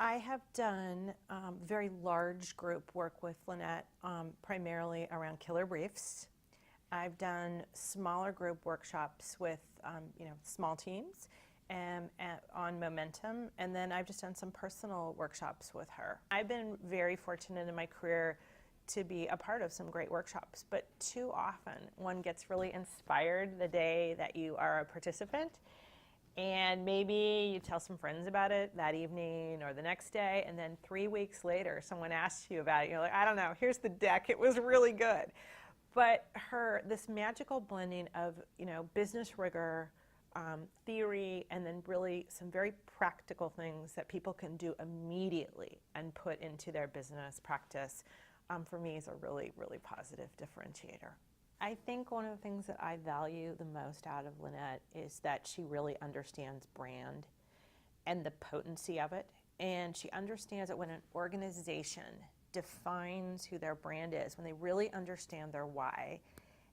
I have done very large group work with Lynette, primarily around killer briefs. I've done smaller group workshops with small teams and on momentum, and then I've just done some personal workshops with her. I've been very fortunate in my career to be a part of some great workshops, but too often one gets really inspired the day that you are a participant, and maybe you tell some friends about it that evening or the next day, and then 3 weeks later someone asks you about it. You're like, I don't know, here's the deck, it was really good. But this magical blending of business rigor, theory, and then really some very practical things that people can do immediately and put into their business practice, for me is a really, really positive differentiator. I think one of the things that I value the most out of Lynette is that she really understands brand and the potency of it. And she understands that when an organization defines who their brand is, when they really understand their why,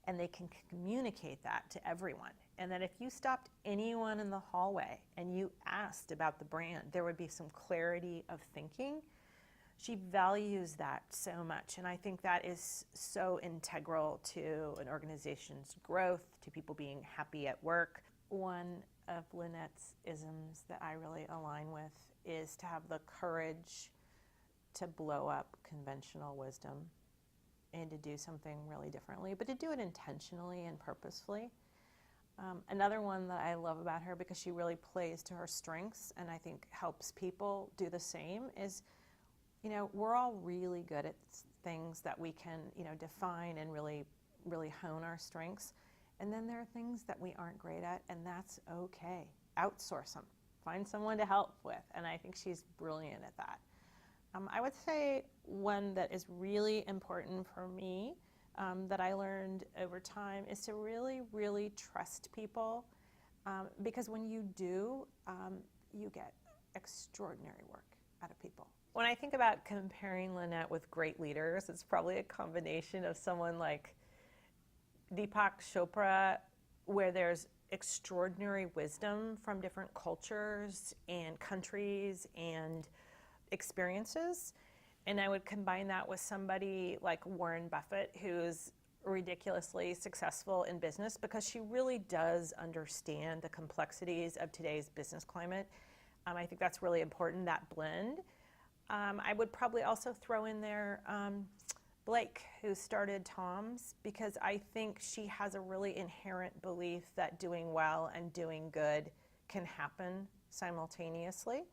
and they can communicate that to everyone. And that if you stopped anyone in the hallway and you asked about the brand, there would be some clarity of thinking. She values that so much, and I think that is so integral to an organization's growth, to people being happy at work. One of Lynette's isms that I really align with is to have the courage to blow up conventional wisdom and to do something really differently, but to do it intentionally and purposefully. Another one that I love about her, because she really plays to her strengths and I think helps people do the same, is we're all really good at things that we can define and really hone our strengths, and then there are things that we aren't great at, and that's okay. Outsource them. Find someone to help with, and I think she's brilliant at that. I would say one that is really important for me, that I learned over time, is to really, really trust people, because when you do, you get extraordinary work out of people. When I think about comparing Lynette with great leaders, it's probably a combination of someone like Deepak Chopra, where there's extraordinary wisdom from different cultures and countries and experiences. And I would combine that with somebody like Warren Buffett, who's ridiculously successful in business because she really does understand the complexities of today's business climate. I think that's really important, that blend. I would probably also throw in there Blake, who started Tom's, because I think she has a really inherent belief that doing well and doing good can happen simultaneously.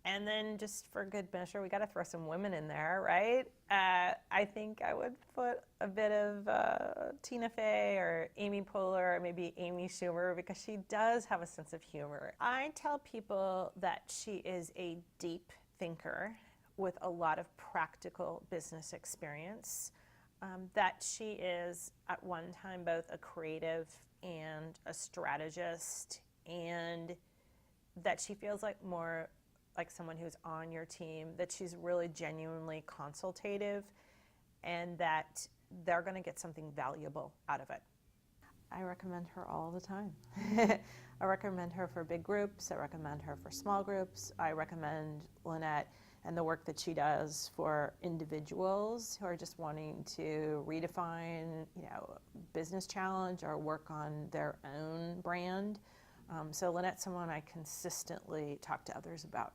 And then just for good measure, we got to throw some women in there, right? I think I would put a bit of Tina Fey or Amy Poehler or maybe Amy Schumer, because she does have a sense of humor. I tell people that she is a deep thinker with a lot of practical business experience, that she is at one time both a creative and a strategist, and that she feels like more like someone who's on your team, that she's really genuinely consultative, and that they're going to get something valuable out of it. I recommend her all the time. I recommend her for big groups. I recommend her for small groups. I recommend Lynette and the work that she does for individuals who are just wanting to redefine, business challenge or work on their own brand. So Lynette's someone I consistently talk to others about.